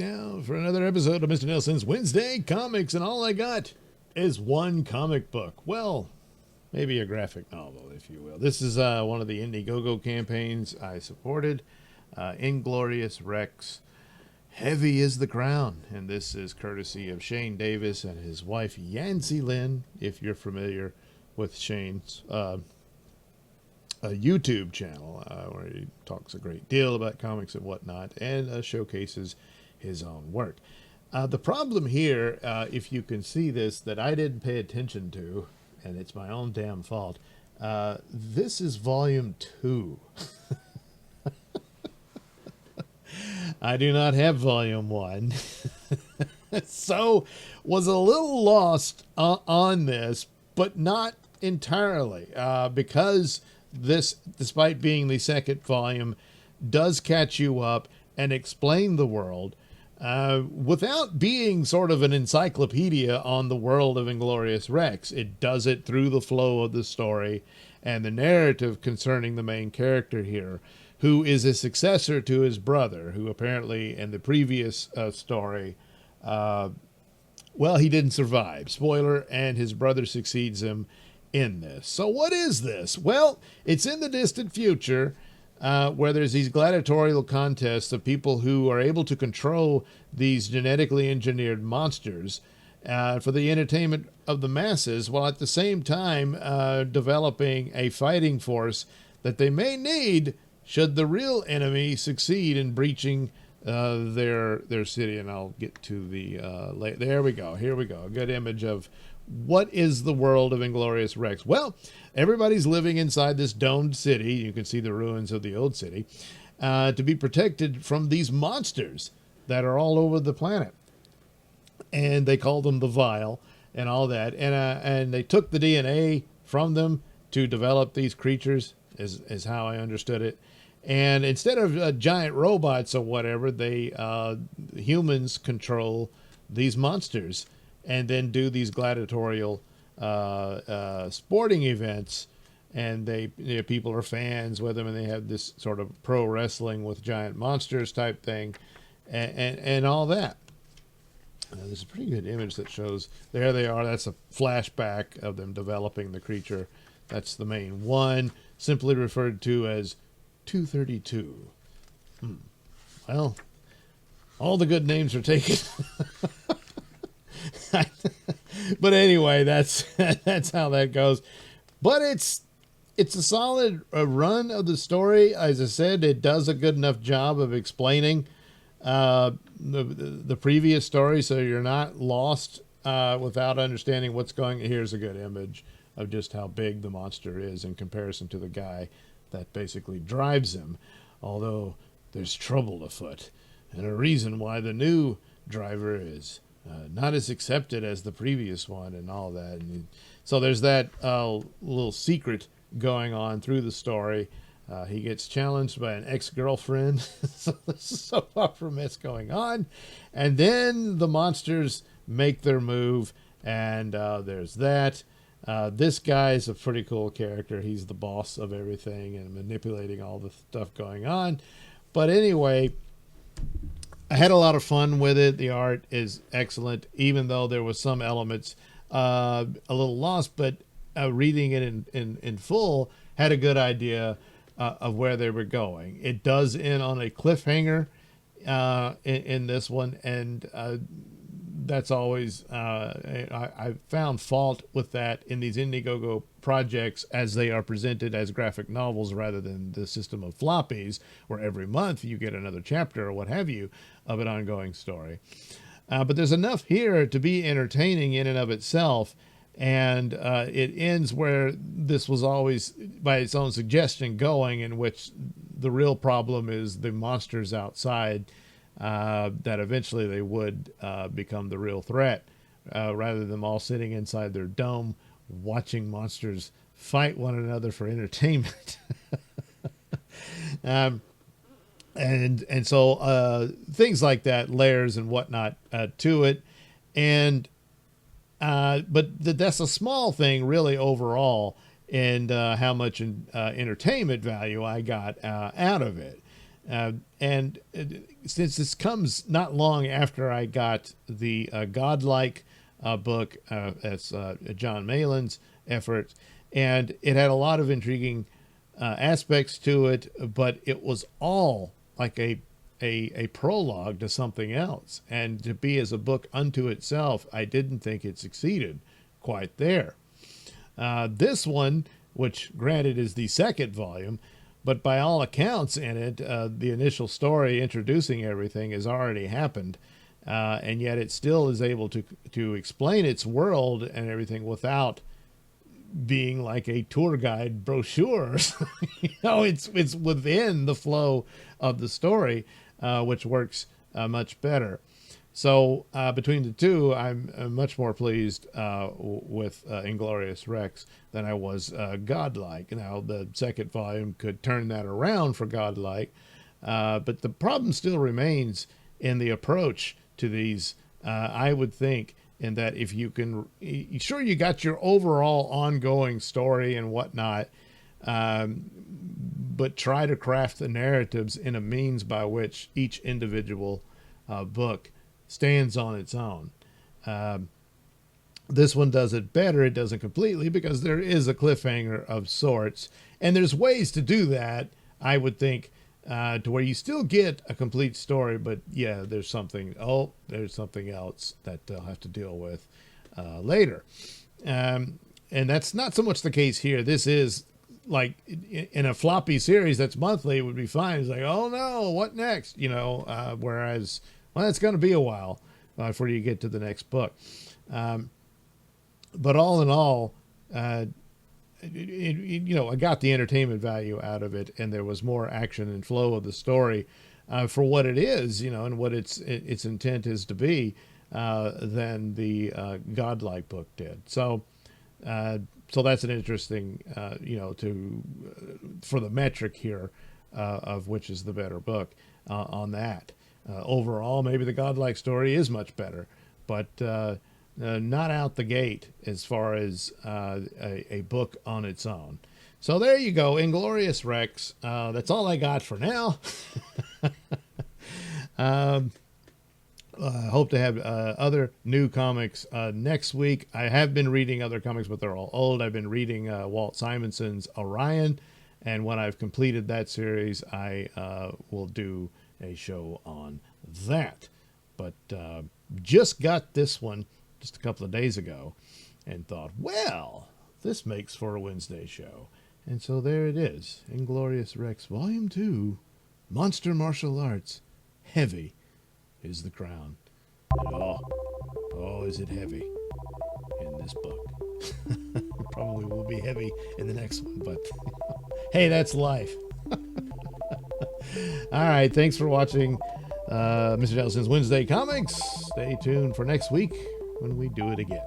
now for another episode of Mr. Nailsin's Wednesday Comics, and all I got is one comic book. Well, maybe a graphic novel, if you will. This is one of the Indiegogo campaigns I supported. Inglorious Rex, Heavy is the Crown, and this is courtesy of Shane Davis and his wife Yancy Lynn, if you're familiar with Shane's a YouTube channel where he talks a great deal about comics and whatnot, and showcases his own work. The problem here, if you can see this, that I didn't pay attention to, and it's my own damn fault, this is volume 2. I do not have volume 1. So was a little lost on this, but not entirely, because this, despite being the second volume, does catch you up and explain the world without being sort of an encyclopedia on the world of Inglorious Rex. It does it through the flow of the story and the narrative concerning the main character here, who is a successor to his brother, who apparently in the previous story, well, he didn't survive. Spoiler, and his brother succeeds him in this. So what is this? Well, it's in the distant future where there's these gladiatorial contests of people who are able to control these genetically engineered monsters for the entertainment of the masses, while at the same time developing a fighting force that they may need should the real enemy succeed in breaching their city. And I'll get to the there we go. Here we go. A good image of what is the world of Inglorious Rex. Well, everybody's living inside this domed city. You can see the ruins of the old city, to be protected from these monsters that are all over the planet. And they call them the Vile and all that. And they took the DNA from them to develop these creatures, is how I understood it. And instead of giant robots or whatever, humans control these monsters and then do these gladiatorial sporting events. And people are fans with them, and they have this sort of pro wrestling with giant monsters type thing, and all that. There's a pretty good image that shows, there they are. That's a flashback of them developing the creature. That's the main one, simply referred to as 232. Well, all the good names are taken. But anyway, that's how that goes. But it's a solid run of the story. As I said, it does a good enough job of explaining the previous story, so you're not lost without understanding what's going on. Here's a good image of just how big the monster is in comparison to the guy that basically drives him, although there's trouble afoot, and a reason why the new driver is not as accepted as the previous one, and all that. And so there's that little secret going on through the story. He gets challenged by an ex-girlfriend. So there's a soap opera mess going on. And then the monsters make their move, and there's that. This guy is a pretty cool character. He's the boss of everything and manipulating all the stuff going on. But anyway, I had a lot of fun with it. The art is excellent, even though there was some elements a little lost, but reading it in full, had a good idea of where they were going. It does end on a cliffhanger in this one, and that's always I found fault with that in these Indiegogo projects, as they are presented as graphic novels rather than the system of floppies where every month you get another chapter or what have you of an ongoing story. But there's enough here to be entertaining in and of itself, and it ends where this was always by its own suggestion going, in which the real problem is the monsters outside, that eventually they would become the real threat, rather than them all sitting inside their dome watching monsters fight one another for entertainment. And so things like that, layers and whatnot to it. And but that's a small thing really overall, and how much entertainment value I got out of it. And since this comes not long after I got the Godlike book, as John Malin's effort, and it had a lot of intriguing aspects to it, but it was all like a prologue to something else. And to be as a book unto itself, I didn't think it succeeded quite there. This one, which granted is the second volume, but by all accounts in it, the initial story introducing everything has already happened. And yet it still is able to explain its world and everything without being like a tour guide brochure. It's within the flow of the story, which works much better. So between the two, I'm much more pleased with Inglorious Rex than I was Godlike. Now, the second volume could turn that around for Godlike, but the problem still remains in the approach to these, I would think, in that if you can, sure, you got your overall ongoing story and whatnot, but try to craft the narratives in a means by which each individual book stands on its own. This one does it better. It doesn't completely, because there is a cliffhanger of sorts, and there's ways to do that, I would think, to where you still get a complete story, but yeah, there's something else that they'll have to deal with later. And that's not so much the case here. This is like in a floppy series that's monthly, it would be fine. It's like, oh no, what next? Whereas, well, it's going to be a while before you get to the next book. But all in all, I got the entertainment value out of it, and there was more action and flow of the story for what it is, and what its intent is to be, than the Godlike book did. So that's an interesting, for the metric here of which is the better book on that. Overall, maybe the Godlike story is much better, but not out the gate as far as a book on its own. So there you go, Inglorious Rex. That's all I got for now. Hope to have other new comics next week. I have been reading other comics, but they're all old. I've been reading Walt Simonson's Orion, and when I've completed that series, I will do a show on that. But just got this one just a couple of days ago and thought, well, this makes for a Wednesday show. And so there it is, Inglorious Rex Volume 2, Monster Martial Arts. Heavy is the crown. And oh, is it heavy in this book? Probably will be heavy in the next one, but hey, that's life. All right, thanks for watching Mr. Nailsin's Wednesday Comics. Stay tuned for next week when we do it again.